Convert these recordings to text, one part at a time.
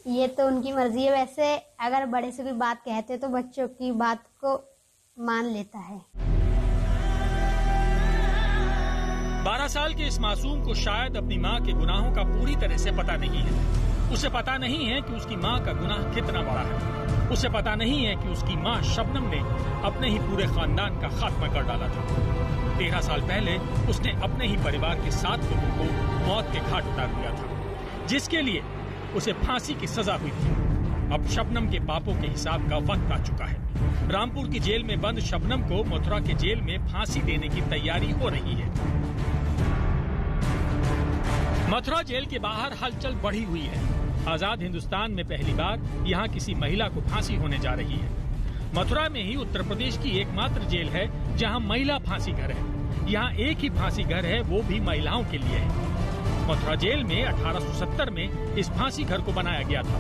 ये तो उनकी मर्जी है। वैसे अगर बड़े से कोई बात कहते तो बच्चों की बात को मान लेता है। 12 साल के इस मासूम को शायद अपनी माँ के गुनाहों का पूरी तरह से पता नहीं है। उसे पता नहीं है कि उसकी माँ का गुनाह कितना बड़ा है। उसे पता नहीं है कि उसकी माँ शबनम ने अपने ही पूरे खानदान का खात्मा कर डाला था। 13 साल पहले उसने अपने ही परिवार के 7 लोगों को मौत के घाट उतार दिया था, जिसके लिए उसे फांसी की सजा हुई थी। अब शबनम के पापों के हिसाब का वक्त आ चुका है। रामपुर की जेल में बंद शबनम को मथुरा के जेल में फांसी देने की तैयारी हो रही है। मथुरा जेल के बाहर हलचल बढ़ी हुई है। आजाद हिंदुस्तान में पहली बार यहाँ किसी महिला को फांसी होने जा रही है। मथुरा में ही उत्तर प्रदेश की एकमात्र जेल है जहाँ महिला फांसी घर है। यहाँ एक ही फांसी घर है, वो भी महिलाओं के लिए है। मथुरा जेल में 1870 में इस फांसी घर को बनाया गया था।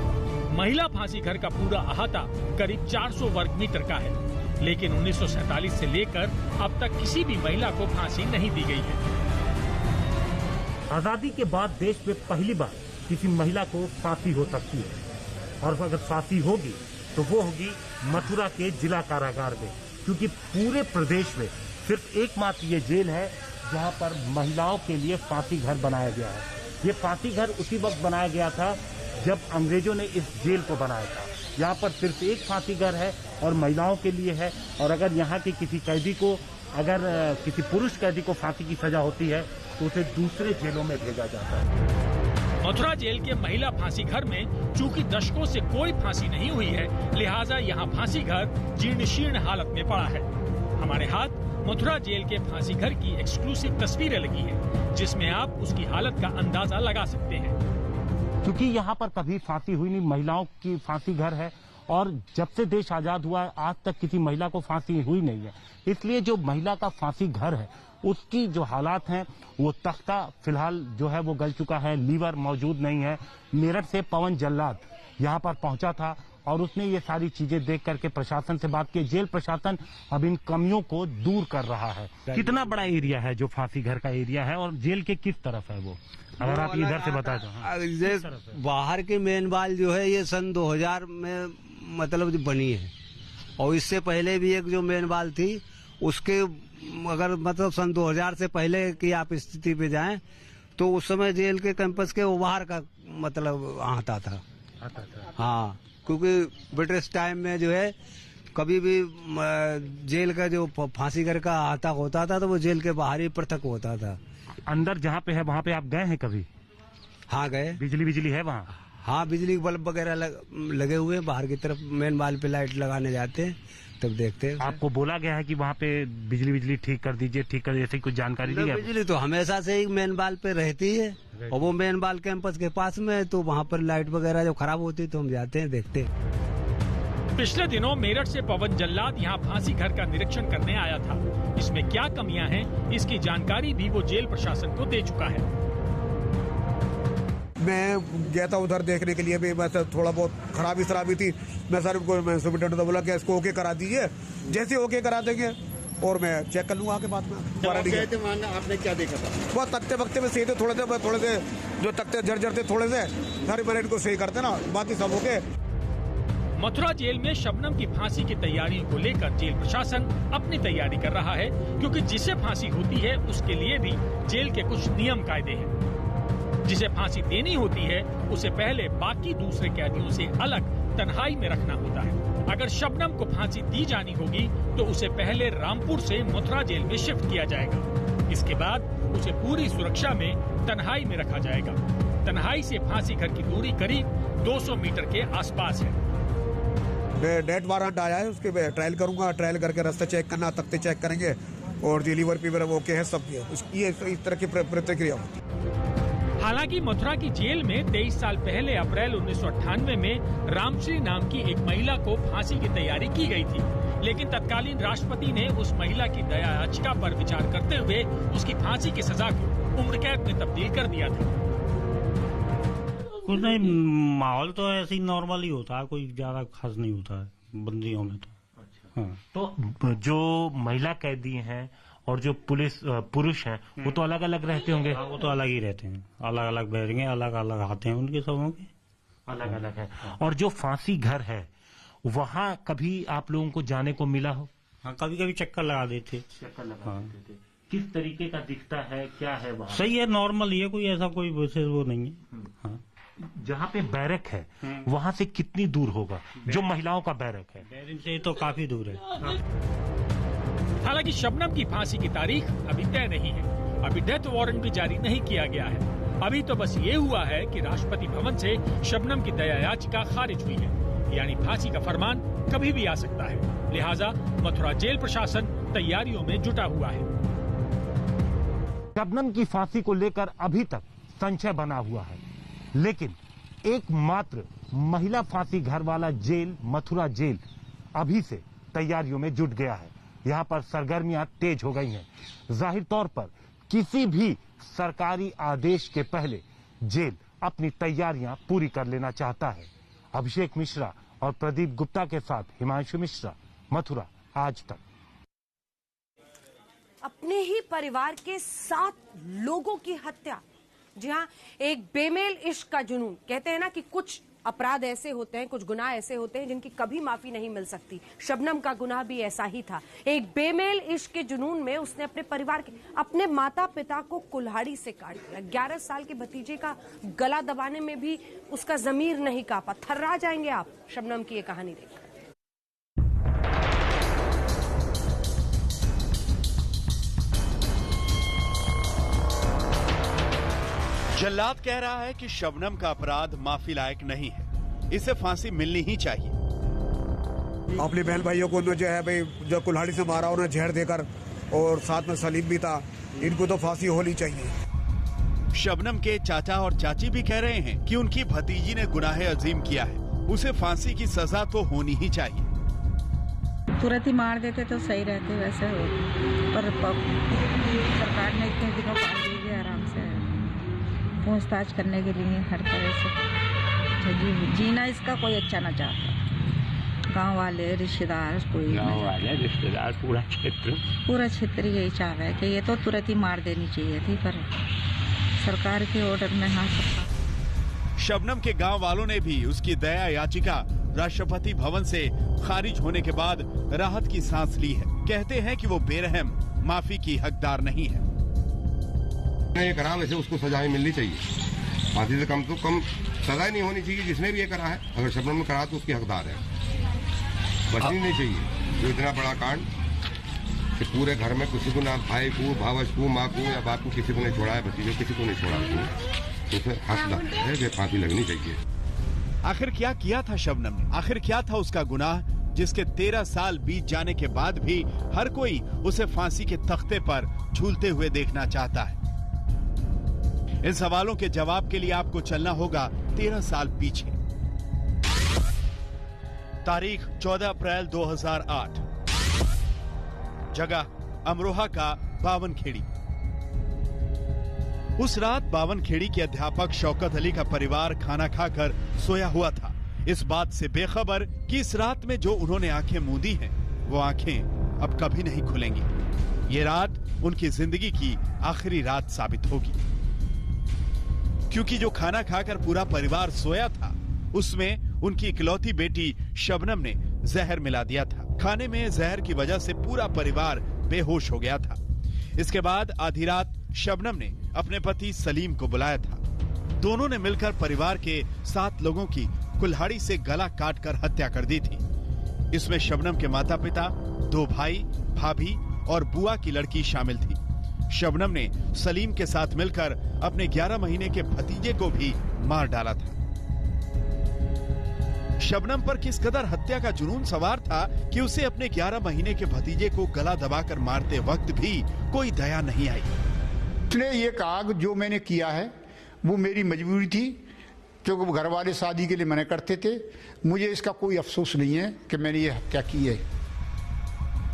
महिला फांसी घर का पूरा अहाता करीब 400 वर्ग मीटर का है, लेकिन 1947 से लेकर अब तक किसी भी महिला को फांसी नहीं दी गई है। आजादी के बाद देश में पहली बार किसी महिला को फांसी हो सकती है, और अगर फांसी होगी तो वो होगी मथुरा के जिला कारागार में, क्योंकि पूरे प्रदेश में सिर्फ एकमात्र ये जेल है जहां पर महिलाओं के लिए फांसी घर बनाया गया है। ये फांसी घर उसी वक्त बनाया गया था जब अंग्रेजों ने इस जेल को बनाया था। यहाँ पर सिर्फ एक फांसी घर है और महिलाओं के लिए है, और अगर यहाँ के किसी कैदी को, अगर किसी पुरुष कैदी को फांसी की सजा होती है तो उसे दूसरे जेलों में भेजा जाता है। मथुरा जेल के महिला फांसी घर में चूंकि दशकों से कोई फांसी नहीं हुई है, लिहाजा यहाँ फांसी घर जीर्ण शीर्ण हालत में पड़ा है। हमारे हाथ मथुरा जेल के फांसी घर की एक्सक्लूसिव तस्वीरें लगी हैं, जिसमें आप उसकी हालत का अंदाजा लगा सकते हैं। क्योंकि यहाँ पर कभी फांसी हुई नहीं, महिलाओं की फांसी घर है, और जब से देश आजाद हुआ है आज तक किसी महिला को फांसी हुई नहीं है। इसलिए जो महिला का फांसी घर है उसकी जो हालात हैं, वो तख्ता फिलहाल जो है वो गल चुका है, लीवर मौजूद नहीं है। मेरठ से पवन जल्लाद यहाँ पर पहुंचा था और उसने ये सारी चीजें देख करके प्रशासन से बात की। जेल प्रशासन अब इन कमियों को दूर कर रहा है। कितना बड़ा एरिया है जो फांसी घर का एरिया है, और जेल के किस तरफ है वो, अगर आप इधर से बता दो। बाहर की मेन बाल जो है ये सन 2000 में मतलब बनी है, और इससे पहले भी एक जो मेन बाल थी उसके अगर मतलब सन 2000 से पहले की आप स्थिति पे जाएं तो उस समय जेल के कैंपस के वो बाहर का मतलब आता था। हाँ, क्योंकि ब्रिटिश टाइम में जो है कभी भी जेल का जो फांसी घर का अहाता होता था तो वो जेल के बाहर ही पृथक होता था। अंदर जहाँ पे है वहाँ पे आप गए हैं कभी? हाँ गए। बिजली है वहाँ? हाँ, बिजली के बल्ब वगैरह लगे हुए हैं। बाहर की तरफ मेन बाल पे लाइट लगाने जाते हैं तब देखते हैं। आपको बोला गया है कि वहाँ पे बिजली ठीक कर दीजिए, ऐसी कुछ जानकारी दी है? बिजली तो हमेशा से ही मेन बाल पे रहती है, और वो मेन बाल कैंपस के पास में है, तो वहाँ पर लाइट वगैरह जब खराब होती है तो हम जाते हैं, देखते हैं। पिछले दिनों मेरठ से पवन जल्लाद यहाँ फांसी घर का निरीक्षण करने आया था। इसमें क्या कमियां हैं, इसकी जानकारी भी वो जेल प्रशासन को दे चुका है। मैं गया था उधर देखने के लिए भी, मैं थोड़ा बहुत खराबी थी। मैं सर को सुपरिटेंडेंट को बोला कि इसको ओके करा दीजिए, जैसे ओके करा देंगे और मैं चेक कर लूंगा आके बाद में। आपने क्या देखा था? वो तख्ते वक्ते में सही थे, थोड़े से जो तख्ते जर्जर थे थोड़े से, सारे मिनट को सही करते ना, बाकी सब ओके। मथुरा जेल में शबनम की फांसी की तैयारियों को लेकर जेल प्रशासन अपनी तैयारी कर रहा है, क्योंकि जिसे फांसी होती है उसके लिए भी जेल के कुछ नियम कायदे हैं। जिसे फांसी देनी होती है उसे पहले बाकी दूसरे कैदियों से अलग तन्हाई में रखना होता है। अगर शबनम को फांसी दी जानी होगी तो उसे पहले रामपुर से मथुरा जेल में शिफ्ट किया जाएगा। इसके बाद उसे पूरी सुरक्षा में तन्हाई में रखा जाएगा। तन्हाई से फांसी घर की दूरी करीब 200 मीटर के आसपास है। डेट वारंट आया है, उसके ट्रायल करूंगा। ट्रायल करके रास्ता चेक करना, तख्ते चेक करेंगे, और लीवर फीवर ओके है, सब ये इस तरह की प्रतिक्रिया होती है। हालांकि मथुरा की जेल में 23 साल पहले अप्रैल 1998 में रामश्री नाम की एक महिला को फांसी की तैयारी की गई थी, लेकिन तत्कालीन राष्ट्रपति ने उस महिला की दया याचिका पर विचार करते हुए उसकी फांसी की सजा को उम्र कैद में तब्दील कर दिया था। कुछ नहीं, माहौल तो ऐसे ही नॉर्मल ही होता है, कोई ज्यादा खास नहीं होता है बंदियों में तो। अच्छा। हाँ। तो जो महिला कैदी हैं और जो पुरुष हैं वो तो अलग अलग रहते होंगे? वो तो अलग ही रहते हैं, अलग अलग बैठेंगे, अलग अलग आते हैं उनके सबों के। अलग अलग है। और जो फांसी घर है वहाँ कभी आप लोगों को जाने को मिला हो? हाँ, कभी कभी चक्कर लगा देते। चक्कर लगा देते थे। किस तरीके का दिखता है, क्या है वहाँ? सही है, नॉर्मल ही है, कोई ऐसा कोई विशेष वो नहीं है। हाँ। जहाँ पे बैरक है वहाँ से कितनी दूर होगा जो महिलाओं का बैरक है? बैरक से तो काफी दूर है। हालांकि शबनम की फांसी की तारीख अभी तय नहीं है, अभी डेथ वारंट भी जारी नहीं किया गया है। अभी तो बस ये हुआ है कि राष्ट्रपति भवन से शबनम की दया याचिका खारिज हुई है, यानी फांसी का फरमान कभी भी आ सकता है। लिहाजा मथुरा जेल प्रशासन तैयारियों में जुटा हुआ है। शबनम की फांसी को लेकर अभी तक संशय बना हुआ है, लेकिन एकमात्र महिला फांसी घर वाला जेल मथुरा जेल अभी से तैयारियों में जुट गया है। यहाँ पर सरगर्मियां तेज हो गई हैं। जाहिर तौर पर किसी भी सरकारी आदेश के पहले जेल अपनी तैयारियां पूरी कर लेना चाहता है। अभिषेक मिश्रा और प्रदीप गुप्ता के साथ हिमांशु मिश्रा, मथुरा आज तक। अपने ही परिवार के 7 लोगों की हत्या। जी हाँ, एक बेमेल इश्क का जुनून। कहते हैं ना कि कुछ अपराध ऐसे होते हैं, कुछ गुनाह ऐसे होते हैं जिनकी कभी माफी नहीं मिल सकती। शबनम का गुनाह भी ऐसा ही था। एक बेमेल इश्क के जुनून में उसने अपने परिवार के, अपने माता पिता को कुल्हाड़ी से काट दिया। 11 साल के भतीजे का गला दबाने में भी उसका जमीर नहीं कांपा। थर्रा जाएंगे आप शबनम की ये कहानी देखकर। जल्लाद कह रहा है कि शबनम का अपराध माफी लायक नहीं है, इसे फांसी मिलनी ही चाहिए। अपने बहन भाइयों को जो है भाई जो कुल्हाड़ी से मारा उन्हें जहर देकर, और साथ में सलीम भी था, इनको तो फांसी होनी चाहिए। शबनम के चाचा और चाची भी कह रहे हैं कि उनकी भतीजी ने गुनाह अजीम किया है, उसे फांसी की सजा तो होनी ही चाहिए। तुरंत ही मार देते तो सही रहते, वैसे हो पर सरकार ने इतने दिनों पाल दी है आराम से, पूछताछ करने के लिए हर तरह से जीना इसका कोई अच्छा ना चाहता। गांव वाले रिश्तेदार, कोई गांव वाले रिश्तेदार, पूरा क्षेत्र यही चाह रहा है कि ये तो तुरंत ही मार देनी चाहिए थी, पर सरकार के ऑर्डर में हाँ सकता। शबनम के गांव वालों ने भी उसकी दया याचिका राष्ट्रपति भवन से खारिज होने के बाद राहत की सांस ली है। कहते हैं कि वो बेरहम माफी की हकदार नहीं है। ये करा वैसे उसको सजाएं मिलनी चाहिए, फांसी से कम तो कम सजा नहीं होनी चाहिए जिसने भी ये करा है। अगर शबनम ने करा तो उसकी हकदार है, बचनी नहीं चाहिए। जो इतना बड़ा कांड कि पूरे घर में किसी को ना भाई को, भावज को, माँ को या बाप को किसी को नहीं छोड़ा है, भतीजे किसी को नहीं छोड़ा है, तो फिर हक लगता है कि फांसी लगनी चाहिए। आखिर क्या किया था शबनम ने? आखिर क्या था उसका गुनाह जिसके 13 साल बीत जाने के बाद भी हर कोई उसे फांसी के तख्ते पर झूलते हुए देखना चाहता है? इन सवालों के जवाब के लिए आपको चलना होगा 13 साल पीछे। तारीख 14 अप्रैल 2008, जगह अमरोहा का बावनखेड़ी। उस रात बावनखेड़ी के अध्यापक शौकत अली का परिवार खाना खाकर सोया हुआ था, इस बात से बेखबर कि इस रात में जो उन्होंने आंखें मूंदी हैं, वो आंखें अब कभी नहीं खुलेंगी। ये रात उनकी जिंदगी की आखिरी रात साबित होगी, क्योंकि जो खाना खाकर पूरा परिवार सोया था उसमें उनकी इकलौती बेटी शबनम ने जहर मिला दिया था। खाने में जहर की वजह से पूरा परिवार बेहोश हो गया था। इसके बाद आधी रात शबनम ने अपने पति सलीम को बुलाया था। दोनों ने मिलकर परिवार के 7 लोगों की कुल्हाड़ी से गला काटकर हत्या कर दी थी। इसमें शबनम के माता पिता, 2 भाई, भाभी और बुआ की लड़की शामिल थी। शबनम ने सलीम के साथ मिलकर अपने 11 महीने के भतीजे को भी मार डाला था। शबनम पर किस कदर हत्या का जुनून सवार था कि उसे अपने 11 महीने के भतीजे को गला दबाकर मारते वक्त भी कोई दया नहीं आई। उसने ये कहा कि जो मैंने किया है वो मेरी मजबूरी थी, क्योंकि घर वाले शादी के लिए मना करते थे। मुझे इसका कोई अफसोस नहीं है कि मैंने ये हत्या की है।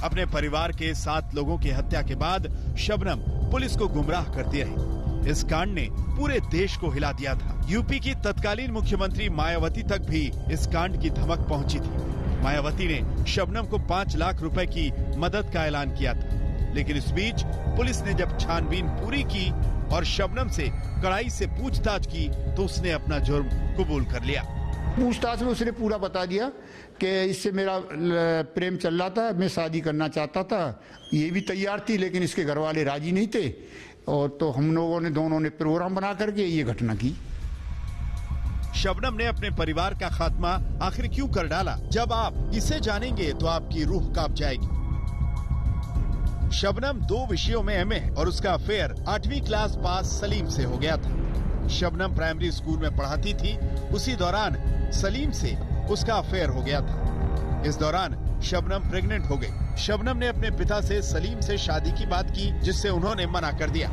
अपने परिवार के 7 लोगों की हत्या के बाद शबनम पुलिस को गुमराह करती रही। इस कांड ने पूरे देश को हिला दिया था। यूपी की तत्कालीन मुख्यमंत्री मायावती तक भी इस कांड की धमक पहुंची थी। मायावती ने शबनम को 5 लाख रुपए की मदद का ऐलान किया था, लेकिन इस बीच पुलिस ने जब छानबीन पूरी की और शबनम से कड़ाई से पूछताछ की तो उसने अपना जुर्म कबूल कर लिया। पूछताछ में उसने पूरा बता दिया कि इससे मेरा प्रेम चल रहा था, मैं शादी करना चाहता था, ये भी तैयार थी, लेकिन इसके घर वाले राजी नहीं थे। और तो हम लोगों ने दोनों ने प्रोग्राम बना करके ये घटना की। शबनम ने अपने परिवार का खात्मा आखिर क्यों कर डाला? जब आप इसे जानेंगे तो आपकी रूह कांप जाएगी। शबनम 2 विषयों में एमए है और उसका अफेयर 8वीं क्लास पास सलीम से हो गया था। शबनम प्राइमरी स्कूल में पढ़ाती थी, उसी दौरान सलीम से उसका अफेयर हो गया था। इस दौरान शबनम प्रेग्नेंट हो गई। शबनम ने अपने पिता से सलीम से शादी की बात की, जिससे उन्होंने मना कर दिया।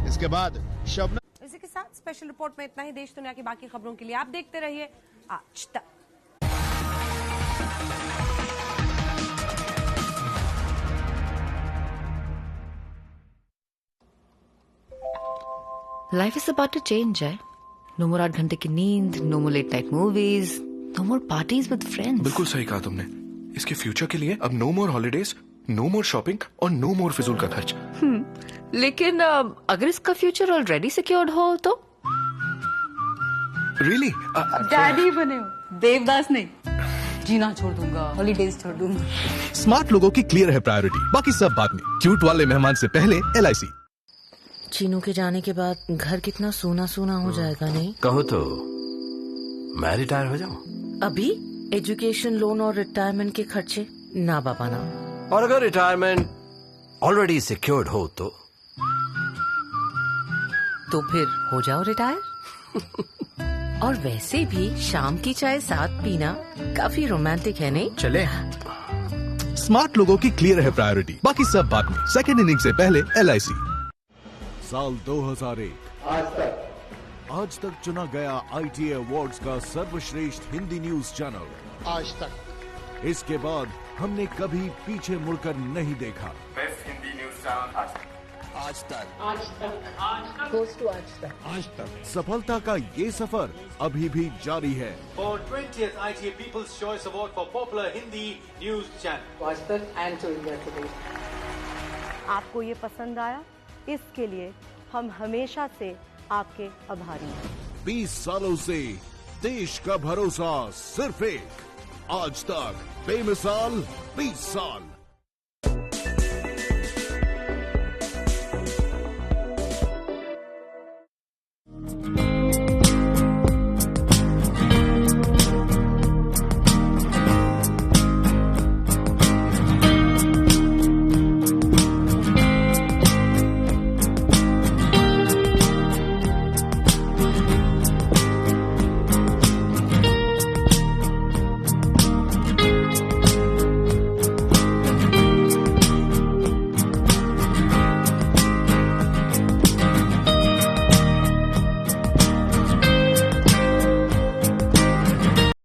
इसके बाद शबनम इसी के साथ स्पेशल रिपोर्ट में इतना ही। देश दुनिया की बाकी खबरों के लिए आप देखते रहिए आज तक। Life is about to change, है? No more 8 घंटे की नींद, no more late night movies, no more parties with friends. बिल्कुल सही कहा तुमने। इसके फ्यूचर के लिए अब नो मोर हॉलीडेज, नो मोर शॉपिंग और नो मोर फिजूल का खर्च। लेकिन अगर इसका फ्यूचर ऑलरेडी सिक्योर्ड हो तो? रियली? डैडी बने हो, देवदास नहीं। जीना छोड़ दूंगा, हॉलीडेज छोड़ दूंगा। स्मार्ट लोगों की क्लियर है प्रायोरिटी, बाकी सब बाद में। क्यूट वाले मेहमान से पहले LIC। चीनू के जाने के बाद घर कितना सूना सूना हो जाएगा, नहीं? कहो तो मैं रिटायर हो जाऊं? अभी एजुकेशन लोन और रिटायरमेंट के खर्चे ना बाबा ना। और अगर रिटायरमेंट ऑलरेडी सिक्योर्ड हो तो फिर हो जाओ रिटायर। और वैसे भी शाम की चाय साथ पीना काफी रोमांटिक है, नहीं? चले। स्मार्ट लोगों की क्लियर है प्रायोरिटी, बाकी सब बाद में। सेकेंड इनिंग से पहले LIC। साल 2001 आज तक चुना गया ITA अवार्ड्स का सर्वश्रेष्ठ हिंदी न्यूज चैनल आज तक। इसके बाद हमने कभी पीछे मुड़कर नहीं देखा। बेस्ट हिंदी न्यूज चैनल आज तक। आज तक सफलता का ये सफर अभी भी जारी है। For 20th ITA People's Choice Award for Popular Hindi News Channel. आज तक and to India Today. आपको ये पसंद आया, इसके लिए हम हमेशा से आपके आभारी हैं। 20 सालों से देश का भरोसा सिर्फ एक, आज तक बेमिसाल 20 साल।